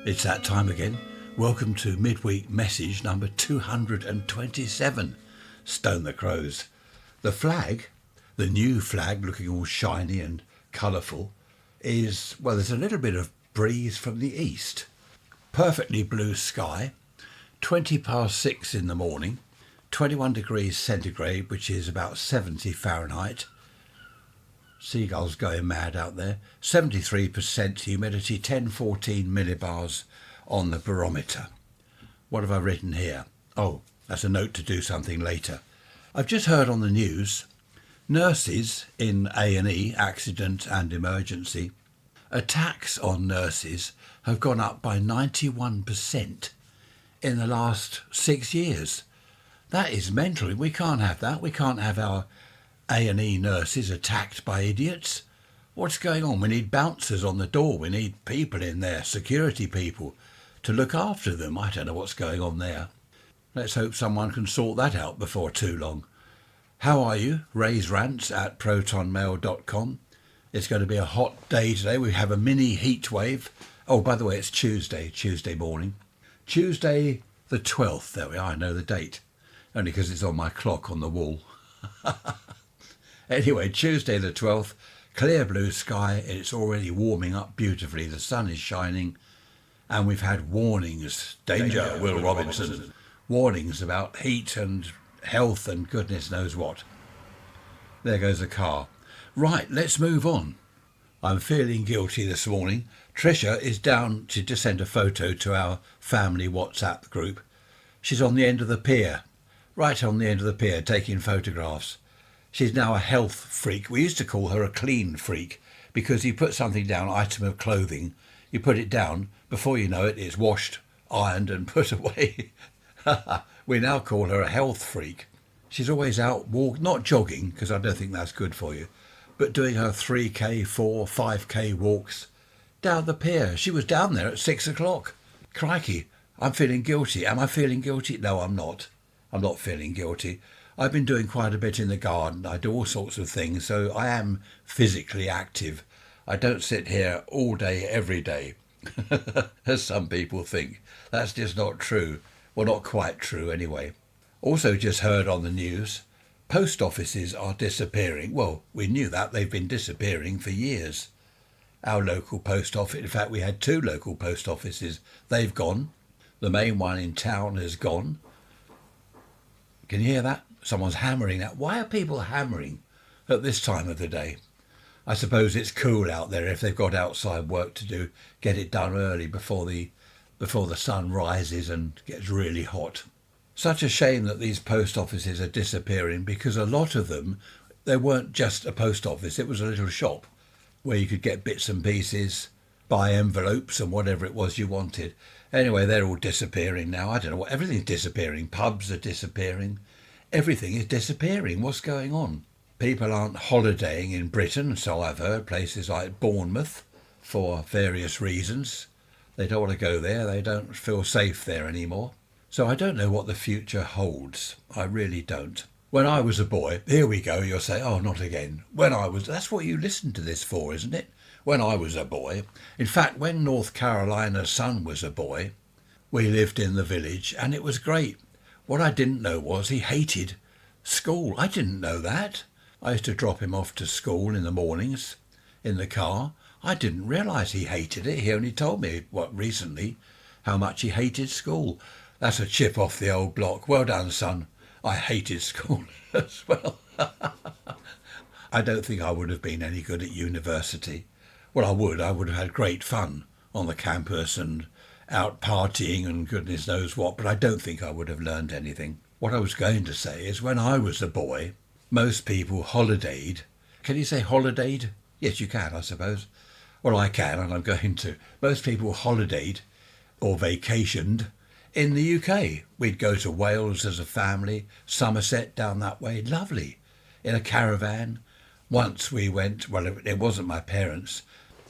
It's that time again. Welcome to Midweek message number 227. Stone the Crows. The flag, the new flag looking all shiny and colourful, is, well, there's a little bit of breeze from the east. Perfectly blue sky, 20 past 6 in the morning, 21 degrees centigrade, which is about 70 Fahrenheit. Seagulls going mad out there. 73% humidity, 1014 millibars on the barometer. What have I written here? Oh, that's a note to do something later. I've just heard on the news, nurses in A&E, accident and emergency, attacks on nurses have gone up by 91% in the last 6 years. That is mental. We can't have that. We can't have our A&E nurses attacked by idiots. What's going on? We need bouncers on the door. We need people in there, security people, to look after them. I don't know what's going on there. Let's hope someone can sort that out before too long. How are you? Raise Rants at protonmail.com. It's going to be a hot day today. We have a mini heat wave. Oh, by the way, it's Tuesday morning. Tuesday the 12th. There we are. I know the date. Only because it's on my clock on the wall. Anyway, Tuesday the 12th, clear blue sky, and it's already warming up beautifully. The sun is shining, and we've had warnings. Danger, Will Robinson. Warnings about heat and health and goodness knows what. There goes the car. Right, let's move on. I'm feeling guilty this morning. Tricia is down. She just sent a photo to our family WhatsApp group. She's on the end of the pier, right on the end of the pier, taking photographs. She's now a health freak. We used to call her a clean freak because you put something down, item of clothing, you put it down, before you know it, it's washed, ironed and put away. We now call her a health freak. She's always out not jogging, because I don't think that's good for you, but doing her 3K, 4, 5K walks down the pier. She was down there at 6 o'clock. Crikey, I'm feeling guilty. Am I feeling guilty? No, I'm not. I'm not feeling guilty. I've been doing quite a bit in the garden. I do all sorts of things, so I am physically active. I don't sit here all day, every day, as some people think. That's just not true. Well, not quite true anyway. Also just heard on the news, post offices are disappearing. Well, we knew that. They've been disappearing for years. Our local post office, in fact, we had 2 local post offices. They've gone. The main one in town has gone. Can you hear that? Someone's hammering that. Why are people hammering at this time of the day? I suppose it's cool out there. If they've got outside work to do, get it done early before the sun rises and gets really hot. Such a shame that these post offices are disappearing, because a lot of them, they weren't just a post office. It was a little shop where you could get bits and pieces, buy envelopes and whatever it was you wanted. Anyway, they're all disappearing now. I don't know what, everything's disappearing. Pubs are disappearing. Everything is disappearing. What's going on? People aren't holidaying in Britain, so I've heard, places like Bournemouth, for various reasons. They don't want to go there. They don't feel safe there anymore. So I don't know what the future holds. I really don't. When I was a boy, here we go, you'll say, oh, not again. That's what you listen to this for, isn't it? When I was a boy. In fact, when North Carolina's son was a boy, we lived in the village and it was great. What I didn't know was he hated school. I didn't know that. I used to drop him off to school in the mornings in the car. I didn't realise he hated it. He only told me, recently, how much he hated school. That's a chip off the old block. Well done, son. I hated school as well. I don't think I would have been any good at university. Well, I would have had great fun on the campus and out partying and goodness knows what, but I don't think I would have learned anything. What I was going to say is, when I was a boy, most people holidayed. Can you say holidayed? Yes, you can, I suppose. Well, I can, and I'm going to. Most people holidayed or vacationed in the UK. We'd go to Wales as a family, Somerset down that way, lovely, in a caravan. Once we went, well, it wasn't my parents,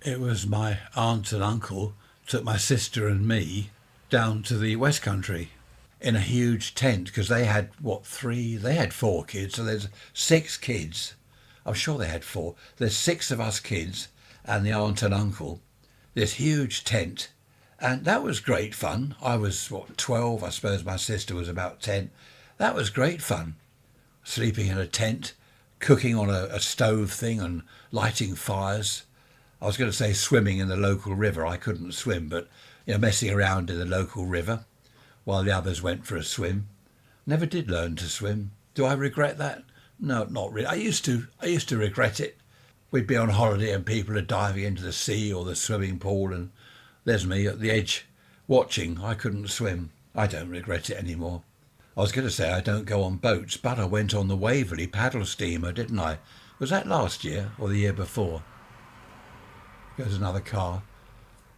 it was my aunt and uncle took my sister and me down to the West Country in a huge tent, because they had, they had 4 kids, so there's 6 kids. I'm sure they had 4. There's 6 of us kids and the aunt and uncle. This huge tent, And that was great fun. I was, 12? I suppose my sister was about 10. That was great fun. Sleeping in a tent, cooking on a stove thing and lighting fires. I was going to say swimming in the local river. I couldn't swim, but messing around in the local river while the others went for a swim. Never did learn to swim. Do I regret that? No, not really. I used to regret it. We'd be on holiday and people are diving into the sea or the swimming pool, and there's me at the edge watching. I couldn't swim. I don't regret it anymore. I was going to say I don't go on boats, but I went on the Waverley paddle steamer, didn't I? Was that last year or the year before? Goes another car.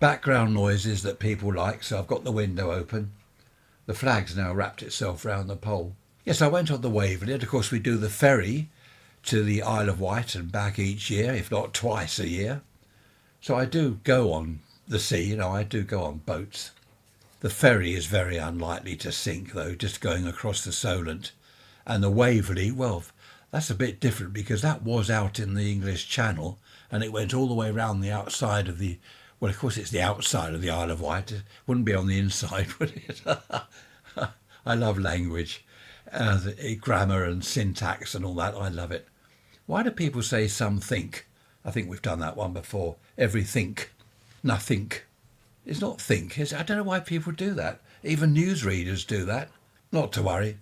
Background noises that people like, so I've got the window open. The flag's now wrapped itself round the pole. Yes, I went on the Waverley, and of course we do the ferry to the Isle of Wight and back each year, if not twice a year. So I do go on the sea, I do go on boats. The ferry is very unlikely to sink, though, just going across the Solent. And the Waverley, well, that's a bit different because that was out in the English Channel and it went all the way around the outside of the, well, of course it's the outside of the Isle of Wight. It wouldn't be on the inside, would it? I love language, the grammar and syntax and all that. I love it. Why do people say some think? I think we've done that one before. Everything, nothing. It's not think. I don't know why people do that. Even newsreaders do that. Not to worry.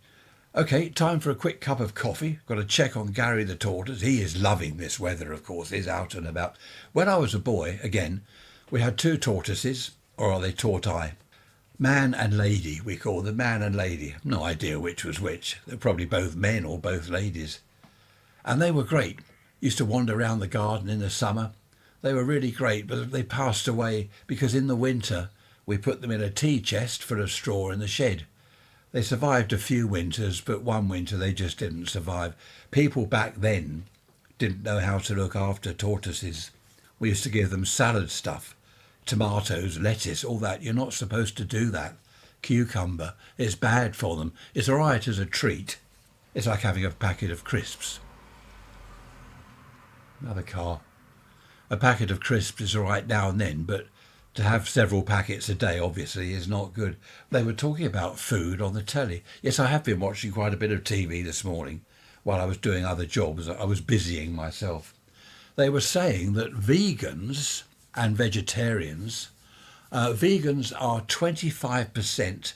OK, time for a quick cup of coffee. Got to check on Gary the tortoise. He is loving this weather, of course. He's out and about. When I was a boy, again, we had two tortoises, or are they tortoise? Man and lady, we call them, man and lady. No idea which was which. They're probably both men or both ladies. And they were great. Used to wander around the garden in the summer. They were really great, but they passed away because in the winter we put them in a tea chest full of straw in the shed. They survived a few winters, but one winter they just didn't survive. People back then didn't know how to look after tortoises. We used to give them salad stuff, tomatoes, lettuce, all that. You're not supposed to do that. Cucumber is bad for them. It's all right as a treat. It's like having a packet of crisps. Another car. A packet of crisps is all right now and then, but to have several packets a day obviously is not good. They were talking about food on the telly. Yes, I have been watching quite a bit of TV this morning while I was doing other jobs. I was busying myself. They were saying that vegans and vegetarians, vegans are 25%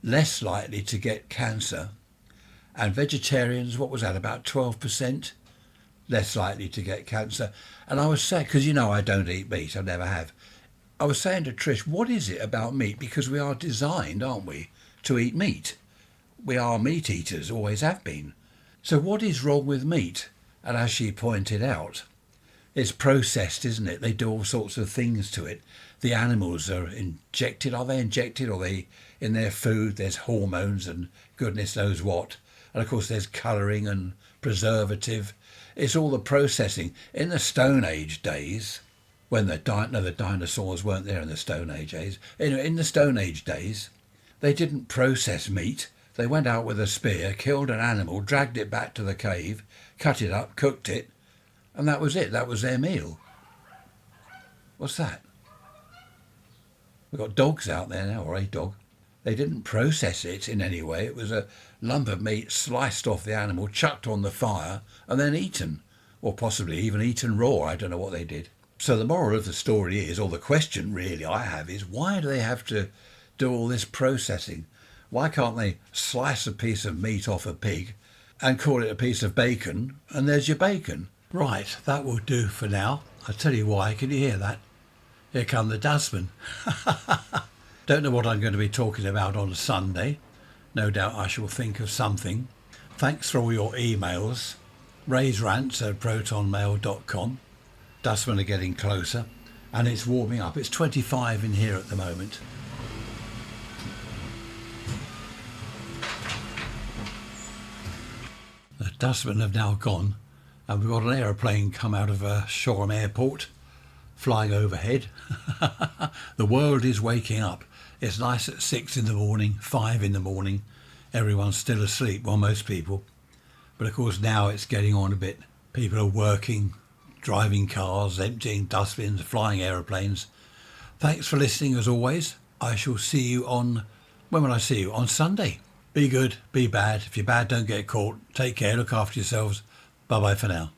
less likely to get cancer, and vegetarians, what was that, about 12%? Less likely to get cancer. And I was saying, because I don't eat meat, I never have. I was saying to Trish, what is it about meat? Because we are designed, aren't we, to eat meat. We are meat eaters, always have been. So what is wrong with meat? And as she pointed out, it's processed, isn't it? They do all sorts of things to it. The animals are injected. Are they injected? Or they in their food? There's hormones and goodness knows what. And of course there's colouring and preservative. It's all the processing. In the Stone Age days, when the dinosaurs weren't there in the Stone Age days. In the Stone Age days, they didn't process meat. They went out with a spear, killed an animal, dragged it back to the cave, cut it up, cooked it, and that was it. That was their meal. What's that? We've got dogs out there now, or a dog. They didn't process it in any way. It was a lump of meat sliced off the animal, chucked on the fire, and then eaten. Or possibly even eaten raw. I don't know what they did. So the moral of the story is, or the question really I have is, why do they have to do all this processing? Why can't they slice a piece of meat off a pig and call it a piece of bacon, and there's your bacon? Right, that will do for now. I'll tell you why. Can you hear that? Here come the dustmen. Don't know what I'm going to be talking about on Sunday. No doubt I shall think of something. Thanks for all your emails. Rants@protonmail.com. Dustmen are getting closer and it's warming up. It's 25 in here at the moment. The dustmen have now gone and we've got an aeroplane come out of Shoreham Airport flying overhead. The world is waking up. It's nice at 6 in the morning, 5 in the morning. Everyone's still asleep, well, most people. But of course now it's getting on a bit. People are working, driving cars, emptying dustbins, flying aeroplanes. Thanks for listening as always. I shall see you on... When will I see you? On Sunday. Be good, be bad. If you're bad, don't get caught. Take care, look after yourselves. Bye-bye for now.